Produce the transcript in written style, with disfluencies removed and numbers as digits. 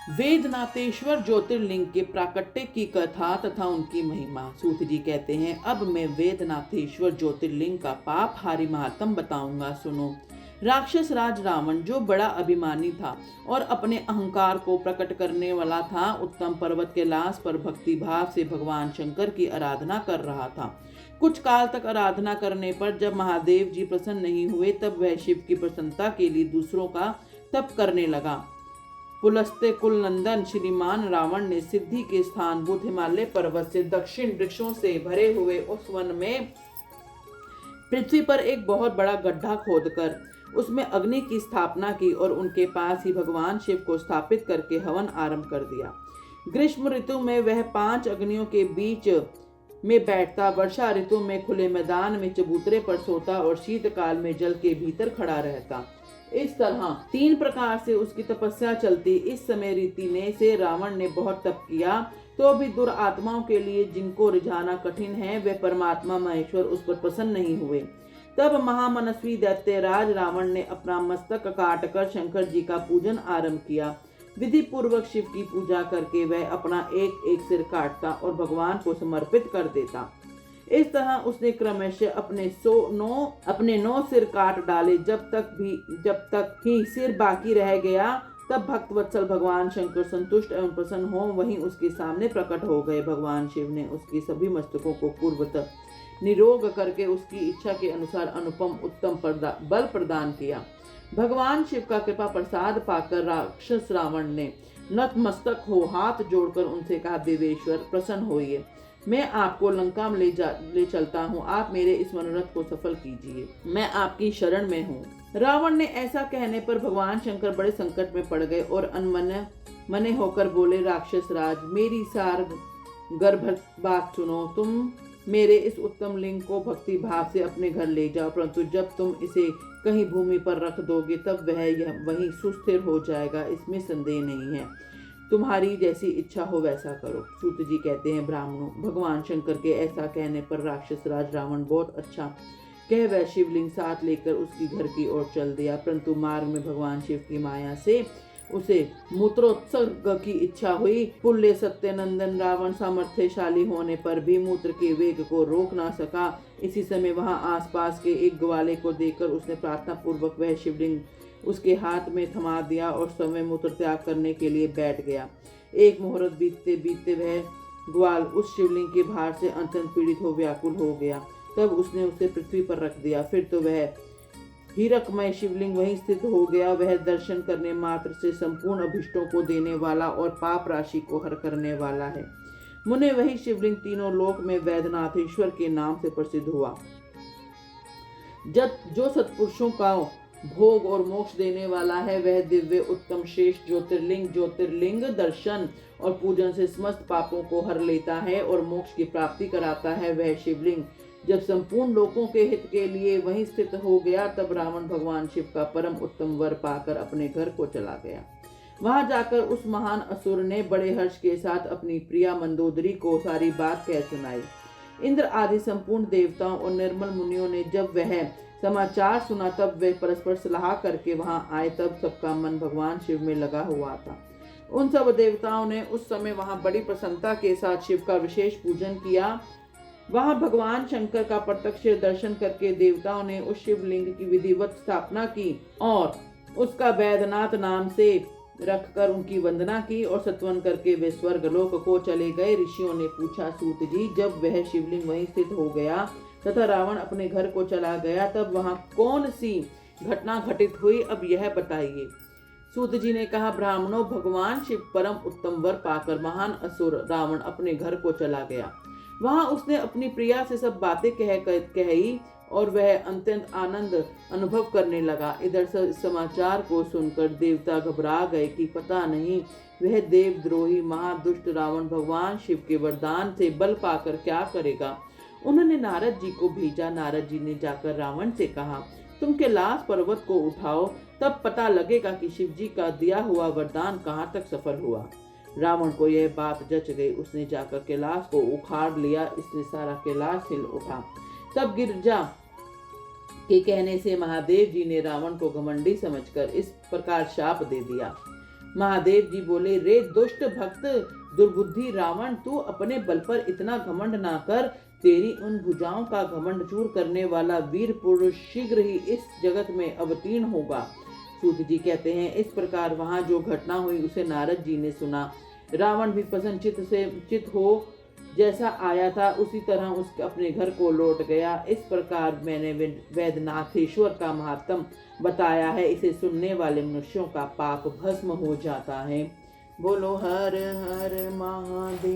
वेदनाथेश्वर ज्योतिर्लिंग के प्राकट्य की कथा तथा उनकी महिमा। सूत जी कहते हैं, अब मैं वेदनाथेश्वर ज्योतिर्लिंग का पाप हारी महात्म बताऊंगा, सुनो। राक्षस राज रावण, जो बड़ा अभिमानी था और अपने अहंकार को प्रकट करने वाला था, उत्तम पर्वत कैलाश पर भक्ति भाव से भगवान शंकर की आराधना कर रहा था। कुछ काल तक आराधना करने पर जब महादेव जी प्रसन्न नहीं हुए, तब वह शिव की प्रसन्नता के लिए दूसरों का तप करने लगा। पुलस्त्य कुल नंदन श्रीमान रावण ने सिद्धि के स्थान भूत हिमालय पर्वत से दक्षिण वृक्षों से भरे हुए उस वन में पृथ्वी पर एक बहुत बड़ा गड्ढा खोदकर उसमें अग्नि की स्थापना की और उनके पास ही भगवान शिव को स्थापित करके हवन आरंभ कर दिया। ग्रीष्म ऋतु में वह 5 अग्नियों के बीच में बैठता, वर्षा ऋतु में खुले मैदान में चबूतरे पर सोता और शीतकाल में जल के भीतर खड़ा रहता। इस तरह 3 प्रकार से उसकी तपस्या चलती। इस समय रीति ने से रावण ने बहुत तप किया, तो भी दुरात्माओं के लिए जिनको रिझाना कठिन है, वे परमात्मा महेश्वर उस पर प्रसन्न नहीं हुए। तब महामनस्वी दैत्यराज रावण ने अपना मस्तक काटकर शंकर जी का पूजन आरंभ किया। विधि पूर्वक शिव की पूजा करके वह अपना एक एक सिर काटता और भगवान को समर्पित कर देता। इस तरह उसने क्रमशः अपने 9 सिर काट डाले। जब तक ही सिर बाकी रह गया, तब भक्तवत्सल भगवान शंकर संतुष्ट एवं प्रसन्न हो वहीं उसके सामने प्रकट हो गए। भगवान शिव ने उसके सभी मस्तकों को पूर्वतः निरोग करके उसकी इच्छा के अनुसार अनुपम उत्तम बल प्रदान किया। भगवान शिव का कृपा प्रसाद पाकर राक्षस रावण ने नतमस्तक हो हाथ जोड़कर उनसे कहा, देवेश्वर प्रसन्न होइए, मैं आपको लंका में ले चलता हूँ, आप मेरे इस मनोरथ को सफल कीजिए, मैं आपकी शरण में हूँ। रावण ने ऐसा कहने पर भगवान शंकर बड़े संकट में पड़ गए और अनमने होकर बोले, राक्षस राज, मेरी सार गर्भ बात सुनो। तुम मेरे इस उत्तम लिंग को भक्ति भाव से अपने घर ले जाओ, परंतु जब तुम इसे कहीं भूमि पर रख दोगे तब वह वहीं सुस्थिर हो जाएगा, इसमें संदेह नहीं है। तुम्हारी जैसी इच्छा हो वैसा करो। सूत जी कहते हैं, ब्राह्मणों, भगवान शंकर के ऐसा कहने पर राक्षस राज रावण बहुत अच्छा कह वह शिवलिंग साथ लेकर उसकी घर की ओर चल दिया, परंतु मार्ग में भगवान शिव की माया से उसे मूत्रोत्सर्ग की इच्छा हुई। पुल्य सत्यनंदन रावण सामर्थ्यशाली होने पर भी मूत्र के वेग को रोक ना सका। इसी समय वहां आसपास के एक ग्वाले को देखकर उसने प्रार्थना पूर्वक वह शिवलिंग उसके हाथ में थमा दिया और स्वयं मूत्र त्याग करने के लिए बैठ गया। एक मुहूर्त बीतते बीतते वह ग्वाल उस शिवलिंग के भार से अत्यंत पीड़ित हो व्याकुल हो गया। तब उसने उसे पृथ्वी पर रख दिया। फिर तो वह हीरकमय शिवलिंग वहीं स्थित हो गया। वह दर्शन करने मात्र से संपूर्ण अभिष्टों को देने वाला और पाप राशि को हर करने वाला है। मुने वही शिवलिंग तीनों लोक में वैद्यनाथेश्वर के नाम से प्रसिद्ध हुआ। जब जो सत्पुरुषों का भोग और मोक्ष देने वाला है, वह दिव्य उत्तम श्रेष्ठ ज्योतिर्लिंग दर्शन और पूजन से समस्त पापों को हर लेता है और मोक्ष की प्राप्ति कराता है। वह शिवलिंग जब संपूर्ण लोकों के हित के लिए वहीं स्थित हो गया, तब रावण भगवान शिव का परम उत्तम वर पाकर अपने घर को चला गया। वहां जाकर उस महान असुर ने बड़े हर्ष के साथ अपनी प्रिया मंदोदरी को सारी बात कह सुनाई। इंद्र आदि संपूर्ण देवताओं और निर्मल मुनियों ने जब वह समाचार सुना, तब वे परस्पर सलाह करके वहां आए। तब सबका मन भगवान शिव में लगा हुआ था। उन सब देवताओं ने उस समय वहां बड़ी प्रसन्नता के साथ शिव का विशेष पूजन किया। वहां भगवान शंकर का प्रत्यक्ष दर्शन करके देवताओं ने उस शिवलिंग की विधिवत स्थापना की और उसका वैद्यनाथ नाम से रखकर उनकी वंदना की और सत्वन करके वे स्वर्गलोक को चले गए। ऋषियों ने पूछा, सूत जी, जब वह शिवलिंग वहीं स्थित हो गया तथा रावण अपने घर को चला गया, तब वहां कौन सी घटना घटित हुई, अब यह बताइए। सूत जी ने कहा, ब्राह्मणों, भगवान शिव परम उत्तम वर पाकर महान असुर रावण अपने घर को चला गया। वहां उसने अपनी प्रिया से सब बातें कही और वह अत्यंत आनंद अनुभव करने लगा। इधर समाचार को सुनकर देवता घबरा गए कि पता नहीं वह देवद्रोही महादुष्ट रावण भगवान शिव के वरदान से बल पाकर क्या करेगा। उन्होंने नारद जी को भेजा। नारद जी ने जाकर रावण से कहा, तुम कैलाश पर्वत को उठाओ, तब पता लगेगा कि शिव जी का दिया हुआ वरदान कहाँ तक सफल हुआ। रावण को यह बात जच गई। उसने जाकर कैलाश को उखाड़ लिया। इसने सारा कैलाश हिल उठा। तब गिरजा के कहने से महादेव जी ने रावण को घमंडी समझकर इस प्रकार शाप दे दिया, महादेव जी बोले, रे दुष्ट भक्त दुर्बुद्धि रावण, तू अपने बल पर इतना घमंड ना कर। तेरी उन भुजाओं का घमंड चूर करने वाला वीर पुरुष शीघ्र ही इस जगत में अवतीर्ण होगा। सूत जी कहते हैं, इस प्रकार वहां जो घटना हुई उसे नारद जी ने सुना। रावण भी प्रसन्न चित हो जैसा आया था उसी तरह उसके अपने घर को लौट गया। इस प्रकार मैंने वैद्यनाथेश्वर का महात्म बताया है। इसे सुनने वाले मनुष्यों का पाप भस्म हो जाता है। बोलो हर हर महादेव।